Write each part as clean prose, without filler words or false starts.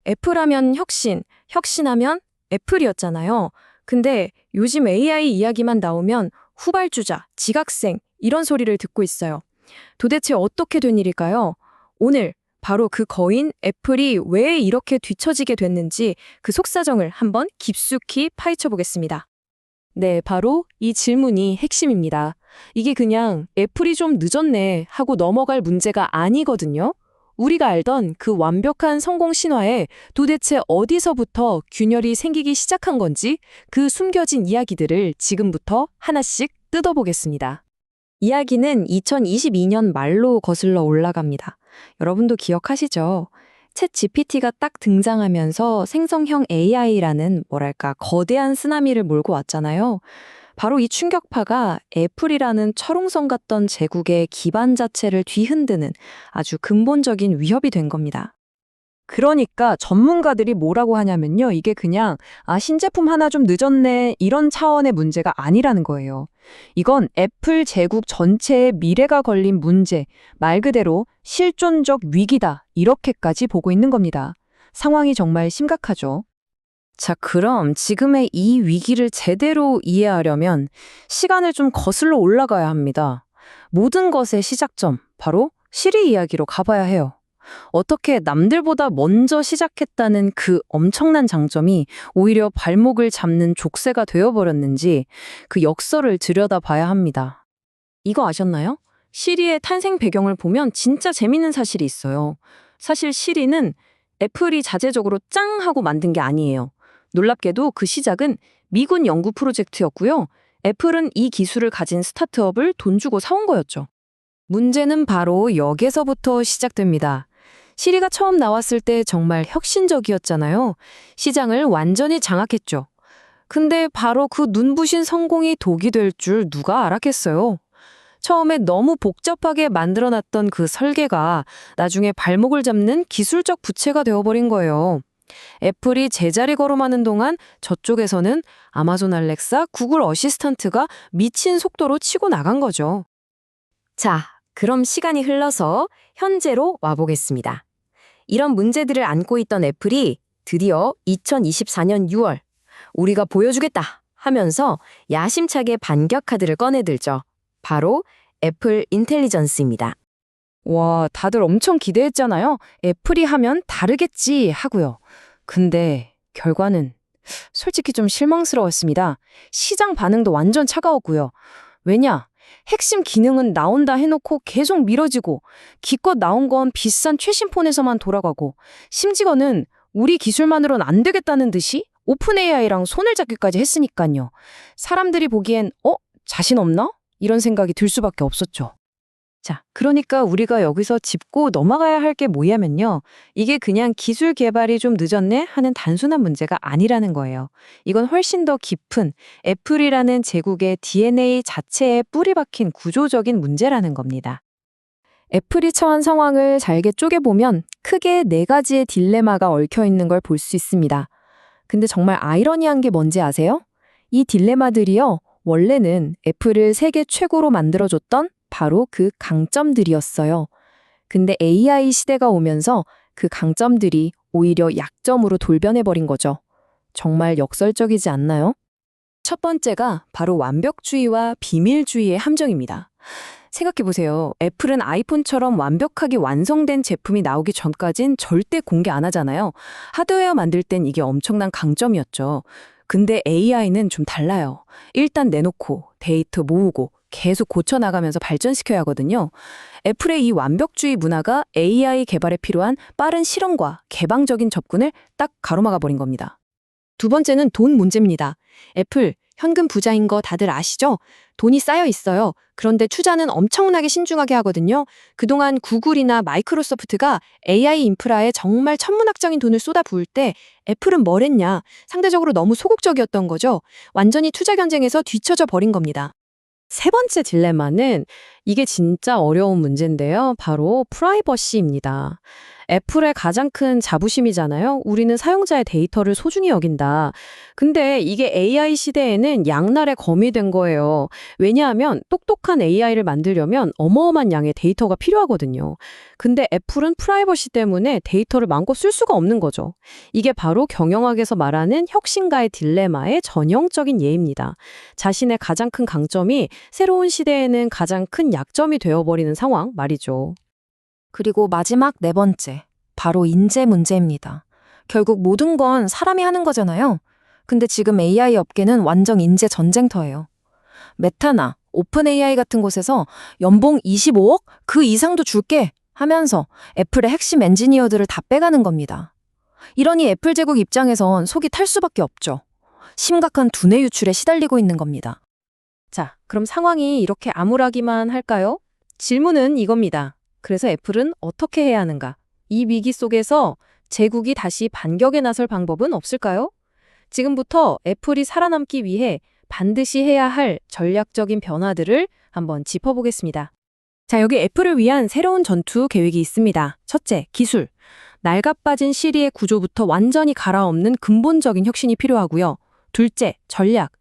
애플하면 혁신, 혁신하면 애플이었잖아요. 근데 요즘 AI 이야기만 나오면 후발주자, 지각생 이런 소리를 듣고 있어요. 도대체 어떻게 된 일일까요? 오늘 바로 그 거인 애플이 왜 이렇게 뒤처지게 됐는지 그 속사정을 한번 깊숙이 파헤쳐 보겠습니다. 네, 바로 이 질문이 핵심입니다. 이게 그냥 애플이 좀 늦었네 하고 넘어갈 문제가 아니거든요. 우리가 알던 그 완벽한 성공 신화에 도대체 어디서부터 균열이 생기기 시작한 건지 그 숨겨진 이야기들을 지금부터 하나씩 뜯어보겠습니다. 이야기는 2022년 말로 거슬러 올라갑니다. 여러분도 기억하시죠? 챗 GPT가 딱 등장하면서 생성형 AI라는 뭐랄까 거대한 쓰나미를 몰고 왔잖아요. 바로 이 충격파가 애플이라는 철옹성 같던 제국의 기반 자체를 뒤흔드는 아주 근본적인 위협이 된 겁니다. 그러니까 전문가들이 뭐라고 하냐면요. 이게 그냥 신제품 하나 좀 늦었네 이런 차원의 문제가 아니라는 거예요. 이건 애플 제국 전체의 미래가 걸린 문제, 말 그대로 실존적 위기다 이렇게까지 보고 있는 겁니다. 상황이 정말 심각하죠. 자, 그럼 지금의 이 위기를 제대로 이해하려면 시간을 좀 거슬러 올라가야 합니다. 모든 것의 시작점, 바로 시리 이야기로 가봐야 해요. 어떻게 남들보다 먼저 시작했다는 그 엄청난 장점이 오히려 발목을 잡는 족쇄가 되어버렸는지 그 역설을 들여다봐야 합니다. 이거 아셨나요? 시리의 탄생 배경을 보면 진짜 재밌는 사실이 있어요. 사실 시리는 애플이 자체적으로 짱 하고 만든 게 아니에요. 놀랍게도 그 시작은 미군 연구 프로젝트였고요. 애플은 이 기술을 가진 스타트업을 돈 주고 사온 거였죠. 문제는 바로 여기서부터 시작됩니다. 시리가 처음 나왔을 때 정말 혁신적이었잖아요. 시장을 완전히 장악했죠. 근데 바로 그 눈부신 성공이 독이 될 줄 누가 알았겠어요. 처음에 너무 복잡하게 만들어놨던 그 설계가 나중에 발목을 잡는 기술적 부채가 되어버린 거예요. 애플이 제자리 걸음하는 동안 저쪽에서는 아마존 알렉사, 구글 어시스턴트가 미친 속도로 치고 나간 거죠. 자, 그럼 시간이 흘러서 현재로 와보겠습니다. 이런 문제들을 안고 있던 애플이 드디어 2024년 6월 우리가 보여주겠다 하면서 야심차게 반격 카드를 꺼내들죠. 바로 애플 인텔리전스입니다. 와, 다들 엄청 기대했잖아요. 애플이 하면 다르겠지 하고요. 근데 결과는 솔직히 좀 실망스러웠습니다. 시장 반응도 완전 차가웠고요. 왜냐? 핵심 기능은 나온다 해놓고 계속 미뤄지고 기껏 나온 건 비싼 최신 폰에서만 돌아가고 심지어는 우리 기술만으로는 안 되겠다는 듯이 오픈 AI랑 손을 잡기까지 했으니까요. 사람들이 보기엔 자신 없나? 이런 생각이 들 수밖에 없었죠. 자, 그러니까 우리가 여기서 짚고 넘어가야 할 게 뭐냐면요. 이게 그냥 기술 개발이 좀 늦었네 하는 단순한 문제가 아니라는 거예요. 이건 훨씬 더 깊은 애플이라는 제국의 DNA 자체에 뿌리 박힌 구조적인 문제라는 겁니다. 애플이 처한 상황을 잘게 쪼개보면 크게 4가지의 딜레마가 얽혀 있는 걸 볼 수 있습니다. 근데 정말 아이러니한 게 뭔지 아세요? 이 딜레마들이요. 원래는 애플을 세계 최고로 만들어줬던 바로 그 강점들이었어요. 근데 AI 시대가 오면서 그 강점들이 오히려 약점으로 돌변해버린 거죠. 정말 역설적이지 않나요? 첫 번째가 바로 완벽주의와 비밀주의의 함정입니다. 생각해보세요. 애플은 아이폰처럼 완벽하게 완성된 제품이 나오기 전까진 절대 공개 안 하잖아요. 하드웨어 만들 땐 이게 엄청난 강점이었죠. 근데 AI는 좀 달라요. 일단 내놓고 데이터 모으고 계속 고쳐나가면서 발전시켜야 하거든요. 애플의 이 완벽주의 문화가 AI 개발에 필요한 빠른 실험과 개방적인 접근을 딱 가로막아 버린 겁니다. 두 번째는 돈 문제입니다. 애플, 현금 부자인 거 다들 아시죠? 돈이 쌓여 있어요. 그런데 투자는 엄청나게 신중하게 하거든요. 그동안 구글이나 마이크로소프트가 AI 인프라에 정말 천문학적인 돈을 쏟아부을 때 애플은 뭘 했냐? 상대적으로 너무 소극적이었던 거죠. 완전히 투자 경쟁에서 뒤처져 버린 겁니다. 세 번째 딜레마는 이게 진짜 어려운 문제인데요. 바로 프라이버시입니다. 애플의 가장 큰 자부심이잖아요. 우리는 사용자의 데이터를 소중히 여긴다. 근데 이게 AI 시대에는 양날의 검이 된 거예요. 왜냐하면 똑똑한 AI를 만들려면 어마어마한 양의 데이터가 필요하거든요. 근데 애플은 프라이버시 때문에 데이터를 마음껏 쓸 수가 없는 거죠. 이게 바로 경영학에서 말하는 혁신가의 딜레마의 전형적인 예입니다. 자신의 가장 큰 강점이 새로운 시대에는 가장 큰 약점이 되어버리는 상황 말이죠. 그리고 마지막 네 번째, 바로 인재 문제입니다. 결국 모든 건 사람이 하는 거잖아요. 근데 지금 AI 업계는 완전 인재 전쟁터예요. 메타나 오픈 AI 같은 곳에서 연봉 25억? 그 이상도 줄게! 하면서 애플의 핵심 엔지니어들을 다 빼가는 겁니다. 이러니 애플 제국 입장에선 속이 탈 수밖에 없죠. 심각한 두뇌 유출에 시달리고 있는 겁니다. 자, 그럼 상황이 이렇게 암울하기만 할까요? 질문은 이겁니다. 그래서 애플은 어떻게 해야 하는가? 이 위기 속에서 제국이 다시 반격에 나설 방법은 없을까요? 지금부터 애플이 살아남기 위해 반드시 해야 할 전략적인 변화들을 한번 짚어보겠습니다. 자, 여기 애플을 위한 새로운 전투 계획이 있습니다. 첫째, 기술. 낡아빠진 시리의 구조부터 완전히 갈아엎는 근본적인 혁신이 필요하고요. 둘째, 전략.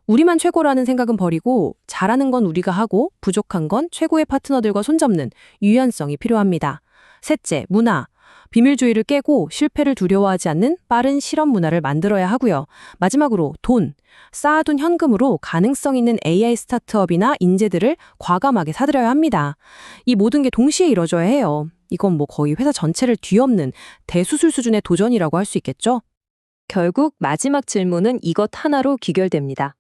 우리만 최고라는 생각은 버리고 잘하는 건 우리가 하고 부족한 건 최고의 파트너들과 손잡는 유연성이 필요합니다. 셋째, 문화. 비밀주의를 깨고 실패를 두려워하지 않는 빠른 실험 문화를 만들어야 하고요. 마지막으로 돈. 쌓아둔 현금으로 가능성 있는 AI 스타트업이나 인재들을 과감하게 사들여야 합니다. 이 모든 게 동시에 이뤄져야 해요. 이건 뭐 거의 회사 전체를 뒤엎는 대수술 수준의 도전이라고 할 수 있겠죠? 결국 마지막 질문은 이것 하나로 귀결됩니다.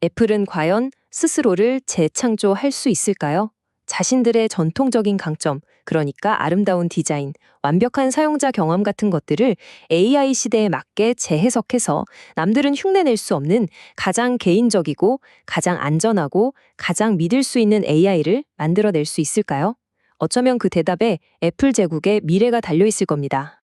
애플은 과연 스스로를 재창조할 수 있을까요? 자신들의 전통적인 강점, 그러니까 아름다운 디자인, 완벽한 사용자 경험 같은 것들을 AI 시대에 맞게 재해석해서 남들은 흉내낼 수 없는 가장 개인적이고 가장 안전하고 가장 믿을 수 있는 AI를 만들어낼 수 있을까요? 어쩌면 그 대답에 애플 제국의 미래가 달려 있을 겁니다.